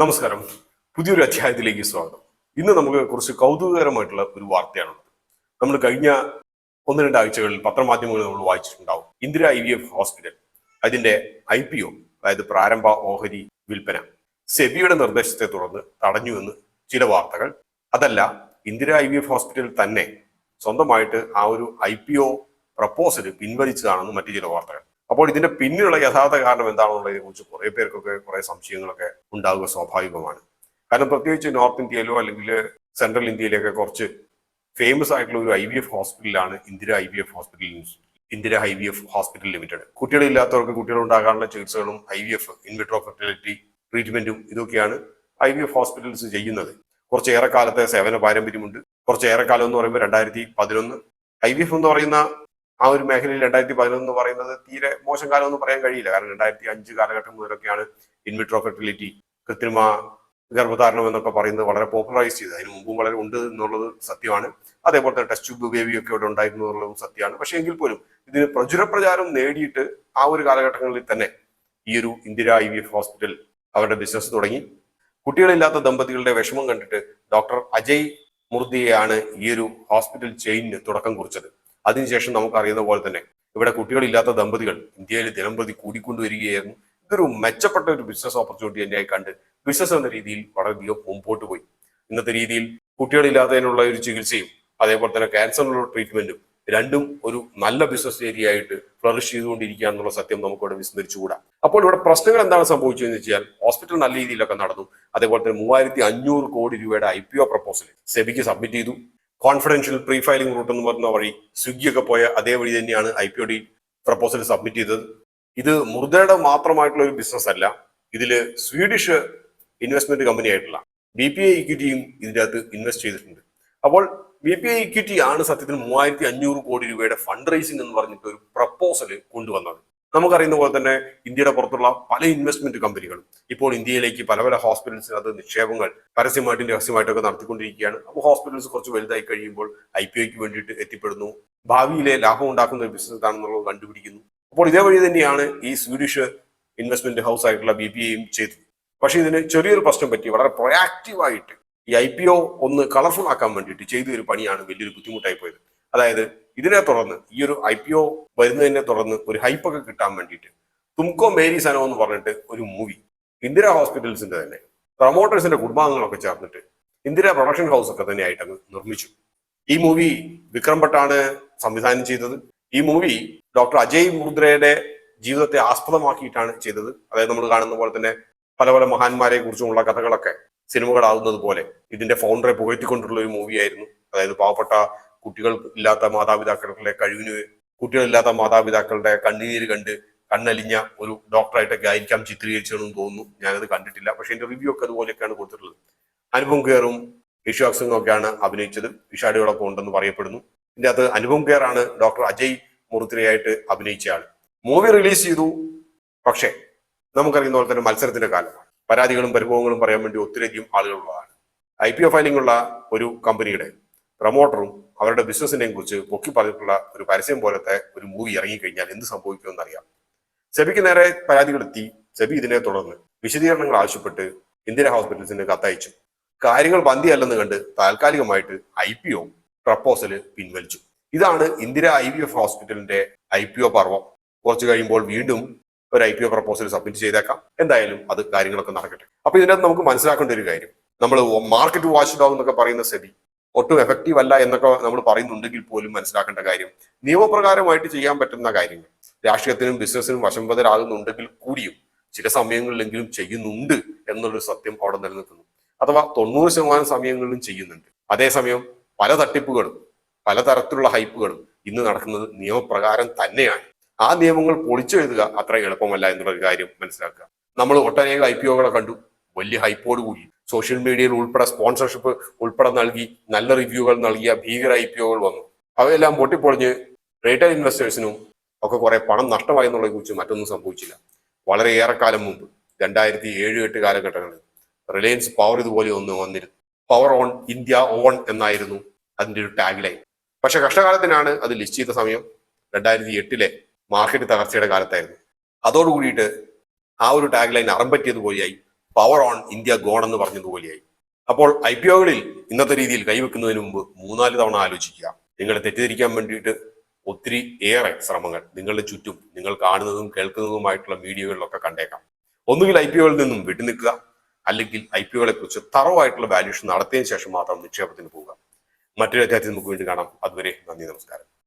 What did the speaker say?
നമസ്കാരം. പുതിയൊരു അധ്യായത്തിലേക്ക് സ്വാഗതം. ഇന്ന് നമുക്ക് കുറച്ച് കൗതുകകരമായിട്ടുള്ള ഒരു വാർത്തയാണുള്ളത്. നമ്മൾ കഴിഞ്ഞ ഒന്ന് രണ്ട് ആഴ്ചകളിൽ പത്രമാധ്യമങ്ങളിൽ നമ്മൾ വായിച്ചിട്ടുണ്ടാവും. ഇന്ദിര IVF ഹോസ്പിറ്റൽ അതിന്റെ IPO, അതായത് പ്രാരംഭ ഓഹരി വിൽപ്പന, സെബിയുടെ നിർദ്ദേശത്തെ തുടർന്ന് തടഞ്ഞുവെന്ന് ചില വാർത്തകൾ. അതല്ല, ഇന്ദിര IVF ഹോസ്പിറ്റൽ തന്നെ സ്വന്തമായിട്ട് ആ ഒരു IPO പ്രപ്പോസൽ പിൻവലിച്ചതാണെന്ന് മറ്റു ചില വാർത്തകൾ. അപ്പോൾ ഇതിന്റെ പിന്നിലുള്ള യഥാർത്ഥ കാരണം എന്താണെന്നുള്ളതിനെ കുറിച്ച് കുറെ പേർക്കൊക്കെ കുറെ സംശയങ്ങളൊക്കെ ഉണ്ടാവുക സ്വാഭാവികമാണ്. കാരണം പ്രത്യേകിച്ച് നോർത്ത് ഇന്ത്യയിലോ അല്ലെങ്കിൽ സെൻട്രൽ ഇന്ത്യയിലൊക്കെ കുറച്ച് ഫേമസ് ആയിട്ടുള്ള ഒരു IVF ഹോസ്പിറ്റലാണ് ഇന്ദിര IVF ഹോസ്പിറ്റൽ ലിമിറ്റഡ്. കുട്ടികളില്ലാത്തവർക്ക് കുട്ടികൾ ഉണ്ടാകാനുള്ള ചികിത്സകളും IVF ഇൻവിട്രോ ഫെർട്ടിലിറ്റി ട്രീറ്റ്മെന്റും ഇതൊക്കെയാണ് IVF ഹോസ്പിറ്റൽസ് ചെയ്യുന്നത്. കുറച്ചേറെ കാലത്തെ സേവന പാരമ്പര്യമുണ്ട്. കുറച്ചേറെ കാലം എന്ന് പറയുമ്പോൾ 2011 IVF എന്ന് പറയുന്ന ആ ഒരു മേഖലയിൽ 2011 എന്ന് പറയുന്നത് തീരെ മോശം കാലം എന്ന് പറയാൻ കഴിയില്ല. കാരണം 2005 കാലഘട്ടം മുതലൊക്കെയാണ് ഇൻവിട്രോ ഫെർട്ടിലിറ്റി, കൃത്രിമ ഗർഭധാരണം എന്നൊക്കെ പറയുന്നത് വളരെ പോപ്പുലറൈസ് ചെയ്തത്. അതിന് മുമ്പും വളരെ ഉണ്ട് എന്നുള്ളത് സത്യമാണ്. അതേപോലെ തന്നെ ടെസ്റ്റ് ട്യൂബ് ബേബി ഒക്കെ ഇവിടെ ഉണ്ടായിരുന്നു എന്നുള്ളതും സത്യമാണ്. പക്ഷേ എങ്കിൽ പോലും ഇതിന് പ്രചുരപ്രചാരം നേടിയിട്ട് ആ ഒരു കാലഘട്ടങ്ങളിൽ തന്നെ ഈ ഒരു ഇന്ദിര IVF ഹോസ്പിറ്റൽ അവരുടെ ബിസിനസ് തുടങ്ങി. കുട്ടികളില്ലാത്ത ദമ്പതികളുടെ വിഷമം കണ്ടിട്ട് ഡോക്ടർ അജയ് മുർദിയെയാണ് ഈ ഒരു ഹോസ്പിറ്റൽ ചെയിനിന് തുടക്കം കുറിച്ചത്. അതിനുശേഷം നമുക്കറിയുന്ന പോലെ തന്നെ ഇവിടെ കുട്ടികളില്ലാത്ത ദമ്പതികൾ ഇന്ത്യയിൽ ദിനംപ്രതി കൂടിക്കൊണ്ടുവരികയായിരുന്നു. ഇതൊരു മെച്ചപ്പെട്ട ഒരു ബിസിനസ് ഓപ്പർച്യൂണിറ്റി തന്നെയായി കണ്ട് ബിസിനസ് എന്ന രീതിയിൽ വളരെയധികം മുമ്പോട്ട് പോയി. ഇന്നത്തെ രീതിയിൽ കുട്ടികളില്ലാത്തതിനുള്ള ഒരു ചികിത്സയും അതേപോലെ തന്നെ ക്യാൻസറിനുള്ള ട്രീറ്റ്മെന്റും രണ്ടും ഒരു നല്ല ബിസിനസ് ഏരിയ ആയിട്ട് ഫ്ലറിഷ് ചെയ്തുകൊണ്ടിരിക്കുക എന്നുള്ള സത്യം നമുക്കിവിടെ വിസ്മരിച്ചുകൂടാ. അപ്പോൾ ഇവിടെ പ്രശ്നങ്ങൾ എന്താണ് സംഭവിച്ചതെന്ന് വെച്ചാൽ, ഹോസ്പിറ്റൽ നല്ല രീതിയിലൊക്കെ നടന്നു. അതേപോലെ തന്നെ 3500 കോടി രൂപയുടെ IPO പ്രപ്പോസൽ സെബിക്ക് സബ്മിറ്റ് ചെയ്തു. കോൺഫിഡൻഷ്യൽ പ്രീ ഫയലിംഗ് റൂട്ട് എന്ന് പറഞ്ഞ വഴി സ്വിഗ്ഗിയൊക്കെ പോയ അതേ വഴി തന്നെയാണ് IPO പ്രപ്പോസൽ സബ്മിറ്റ് ചെയ്തത്. ഇത് മുർദയുടെ മാത്രമായിട്ടുള്ള ഒരു ബിസിനസ് അല്ല. ഇതില് സ്വീഡിഷ് ഇൻവെസ്റ്റ്മെന്റ് കമ്പനി ആയിട്ടുള്ള BPI ഇക്വിറ്റിയും ഇതിൻ്റെ അകത്ത് ഇൻവെസ്റ്റ് ചെയ്തിട്ടുണ്ട്. അപ്പോൾ BPI ഇക്വിറ്റി ആണ് സത്യത്തിൽ 3500 കോടി രൂപയുടെ ഫണ്ട് റൈസിംഗ് എന്ന് പറഞ്ഞിട്ട് ഒരു പ്രപ്പോസൽ കൊണ്ടുവന്നത്. നമുക്കറിയുന്ന പോലെ തന്നെ ഇന്ത്യയുടെ പുറത്തുള്ള പല ഇൻവെസ്റ്റ്മെന്റ് കമ്പനികളും ഇപ്പോൾ ഇന്ത്യയിലേക്ക് പല പല ഹോസ്പിറ്റൽസിനകത്ത് നിക്ഷേപങ്ങൾ പരസ്യമായിട്ടും രഹസ്യമായിട്ടൊക്കെ നടത്തിക്കൊണ്ടിരിക്കുകയാണ്. അപ്പോൾ ഹോസ്പിറ്റൽസ് കുറച്ച് വലുതായി കഴിയുമ്പോൾ IPOയ്ക്ക് വേണ്ടിയിട്ട് എത്തിപ്പെടുന്നു. ഭാവിയിലെ ലാഭം ഉണ്ടാക്കുന്ന ഒരു ബിസിനസ് ആണെന്നുള്ളത് കണ്ടുപിടിക്കുന്നു. അപ്പോൾ ഇതേ വഴി തന്നെയാണ് ഈ സ്വീഡിഷ് ഇൻവെസ്റ്റ്മെന്റ് ഹൗസ് ആയിട്ടുള്ള BPIയും ചെയ്തത്. പക്ഷേ ഇതിന് ചെറിയൊരു പ്രശ്നം പറ്റി. വളരെ പ്രൊയാക്റ്റീവായിട്ട് ഈ IPO ഒന്ന് കളർഫുൾ ആക്കാൻ വേണ്ടിയിട്ട് ചെയ്ത ഒരു പണിയാണ് വലിയൊരു ബുദ്ധിമുട്ടായി പോയത്. അതായത് ഇതിനെ തുടർന്ന് ഈ ഒരു IPO വരുന്നതിനെ തുടർന്ന് ഒരു ഹൈപ്പൊക്കെ കിട്ടാൻ വേണ്ടിയിട്ട് തുംകോ മേരി സനോ എന്ന് പറഞ്ഞിട്ട് ഒരു മൂവി ഇന്ദിര ഹോസ്പിറ്റൽസിന്റെ തന്നെ പ്രൊമോട്ടേഴ്സിന്റെ കുടുംബാംഗങ്ങളൊക്കെ ചേർന്നിട്ട് ഇന്ദിര പ്രൊഡക്ഷൻ ഹൗസ് ഒക്കെ തന്നെ ആയിട്ട് അങ്ങ് നിർമ്മിച്ചു. ഈ മൂവി വിക്രം ഭട്ടാണ് സംവിധാനം ചെയ്തത്. ഈ മൂവി ഡോക്ടർ അജയ് മുർദ്രയുടെ ജീവിതത്തെ ആസ്പദമാക്കിയിട്ടാണ് ചെയ്തത്. അതായത് നമ്മൾ കാണുന്ന പോലെ തന്നെ പല പല മഹാന്മാരെ കുറിച്ചുമുള്ള കഥകളൊക്കെ സിനിമകളാവുന്നത് പോലെ ഇതിന്റെ ഫൗണ്ടറെ പുകഴ്ത്തിക്കൊണ്ടുള്ള ഒരു മൂവിയായിരുന്നു. അതായത് പാവപ്പെട്ട കുട്ടികൾ ഇല്ലാത്ത മാതാപിതാക്കളുടെ കഴിവിന്, കുട്ടികളില്ലാത്ത മാതാപിതാക്കളുടെ കണ്ണുനീര് കണ്ട് കണ്ണലിഞ്ഞ ഒരു ഡോക്ടറായിട്ടൊക്കെ ആയിരിക്കാം ചിത്രീകരിച്ചതെന്ന് തോന്നുന്നു. ഞാനത് കണ്ടിട്ടില്ല, പക്ഷെ എന്റെ റിവ്യൂ ഒക്കെ അതുപോലെയൊക്കെയാണ് കൊടുത്തിട്ടുള്ളത്. അനുപം ഖേറും ഇഷാക് സിംഗും ഒക്കെയാണ് അഭിനയിച്ചത്. ഇഷാഡിയോടൊപ്പം ഉണ്ടെന്ന് പറയപ്പെടുന്നു. ഇതിന്റെ അകത്ത് അനുപം ഖേർ ആണ് ഡോക്ടർ അജയ് മുർദ്രയായിട്ട് അഭിനയിച്ചയാൾ. മൂവി റിലീസ് ചെയ്തു. പക്ഷേ നമുക്കറിയുന്ന പോലെ തന്നെ മത്സരത്തിന്റെ കാലമാണ്. പരാതികളും പരിഭവങ്ങളും പറയാൻ വേണ്ടി ഒത്തിരിയധികം ആളുകളുള്ളതാണ്. IPO ഫയലിംഗ് ഉള്ള ഒരു കമ്പനിയുടെ പ്രൊമോട്ടറും അവരുടെ ബിസിനസിനെയും കുറിച്ച് പൊക്കി പറഞ്ഞിട്ടുള്ള ഒരു പരസ്യം പോലത്തെ ഒരു മൂവി ഇറങ്ങിക്കഴിഞ്ഞാൽ എന്ത് സംഭവിക്കുമെന്ന് അറിയാം. സെബിക്ക് നേരെ പരാതികൾ എത്തി. സെബി ഇതിനെ തുടർന്ന് വിശദീകരണങ്ങൾ ആവശ്യപ്പെട്ട് ഇന്ദിര ഹോസ്പിറ്റൽസിന് കത്തയച്ചു. കാര്യങ്ങൾ പന്തിയല്ലെന്ന് കണ്ട് താൽക്കാലികമായിട്ട് IPO പ്രപ്പോസല് പിൻവലിച്ചു. ഇതാണ് ഇന്ദിര IVF ഹോസ്പിറ്റലിന്റെ IPO പർവം. കുറച്ചു കഴിയുമ്പോൾ വീണ്ടും ഒരു IPO പ്രപ്പോസൽ സബ്മിറ്റ് ചെയ്തേക്കാം. എന്തായാലും അത് കാര്യങ്ങളൊക്കെ നടക്കട്ടെ. അപ്പൊ ഇതിനകത്ത് നമുക്ക് മനസ്സിലാക്കേണ്ട ഒരു കാര്യം, നമ്മൾ മാർക്കറ്റ് വാച്ച് ഡോഗ് എന്നൊക്കെ പറയുന്ന സെബി ഒട്ടും എഫക്റ്റീവ് അല്ല എന്നൊക്കെ നമ്മൾ പറയുന്നുണ്ടെങ്കിൽ പോലും മനസ്സിലാക്കേണ്ട കാര്യം, നിയമപ്രകാരമായിട്ട് ചെയ്യാൻ പറ്റുന്ന കാര്യങ്ങൾ രാഷ്ട്രീയത്തിനും ബിസിനസിനും വശംവദരാകുന്നുണ്ടെങ്കിൽ കൂടിയും ചില സമയങ്ങളിലെങ്കിലും ചെയ്യുന്നുണ്ട് എന്നുള്ളൊരു സത്യം അവിടെ നിലനിൽക്കുന്നു. അഥവാ 90% സമയങ്ങളിലും ചെയ്യുന്നുണ്ട്. അതേസമയം പല തട്ടിപ്പുകളും പലതരത്തിലുള്ള ഹൈപ്പുകളും ഇന്ന് നടക്കുന്നത് നിയമപ്രകാരം തന്നെയാണ്. ആ നിയമങ്ങൾ പൊളിച്ചെഴുതുക അത്ര എളുപ്പമല്ല എന്നുള്ളൊരു കാര്യം മനസ്സിലാക്കുക. നമ്മൾ ഒട്ടനേകം IPOകളെ കണ്ടു. വലിയ ഹൈപ്പോട് കൂടി സോഷ്യൽ മീഡിയയിൽ ഉൾപ്പെടെ സ്പോൺസർഷിപ്പ് ഉൾപ്പെടെ നൽകി നല്ല റിവ്യൂകൾ നൽകിയ ഭീകര IPOകൾ വന്നു. അവയെല്ലാം പൊട്ടിപ്പൊളിഞ്ഞ് റീറ്റെയിൽ ഇൻവെസ്റ്റേഴ്സിനും ഒക്കെ കുറെ പണം നഷ്ടമായി എന്നുള്ളതിനെ കുറിച്ച് മറ്റൊന്നും സംഭവിച്ചില്ല. വളരെ ഏറെക്കാലം മുമ്പ് 2007-8 കാലഘട്ടങ്ങളിൽ റിലയൻസ് പവർ ഇതുപോലെ ഒന്ന് വന്നിരുന്നു. പവർ ഓൺ ഇന്ത്യ ഓൺ എന്നായിരുന്നു അതിന്റെ ഒരു ടാഗ് ലൈൻ. പക്ഷെ കഷ്ടകാലത്തിനാണ് അത് ലിസ്റ്റ് ചെയ്ത സമയം 2008 മാർക്കറ്റ് തകർച്ചയുടെ കാലത്തായിരുന്നു. അതോടുകൂടിയിട്ട് ആ ഒരു ടാഗ് ലൈൻ അറം പറ്റിയതുപോലെയായി. പവർ ഓൺ ഇന്ത്യ ഗോൺ എന്ന് പറഞ്ഞതുപോലെയായി. അപ്പോൾ IPO-കളിൽ ഇന്നത്തെ രീതിയിൽ കൈവെക്കുന്നതിന് മുമ്പ് 3-4 തവണ ആലോചിക്കുക. നിങ്ങളെ തെറ്റിദ്ധരിക്കാൻ വേണ്ടിയിട്ട് ഒത്തിരി ഏറെ ശ്രമങ്ങൾ നിങ്ങളുടെ ചുറ്റും നിങ്ങൾ കാണുന്നതും കേൾക്കുന്നതുമായിട്ടുള്ള മീഡിയകളിലൊക്കെ കണ്ടേക്കാം. ഒന്നുകിൽ IPO-കളിൽ നിന്നും വിട്ടുനിൽക്കുക, അല്ലെങ്കിൽ IPO-കളെ കുറിച്ച് തറവായിട്ടുള്ള വാല്യൂഷൻ നടത്തിയതിനു ശേഷം മാത്രം നിക്ഷേപത്തിന് പോവുക. മറ്റൊരു അധ്യായത്തിൽ നമുക്ക് വീണ്ടും കാണാം. അതുവരെ നന്ദി, നമസ്കാരം.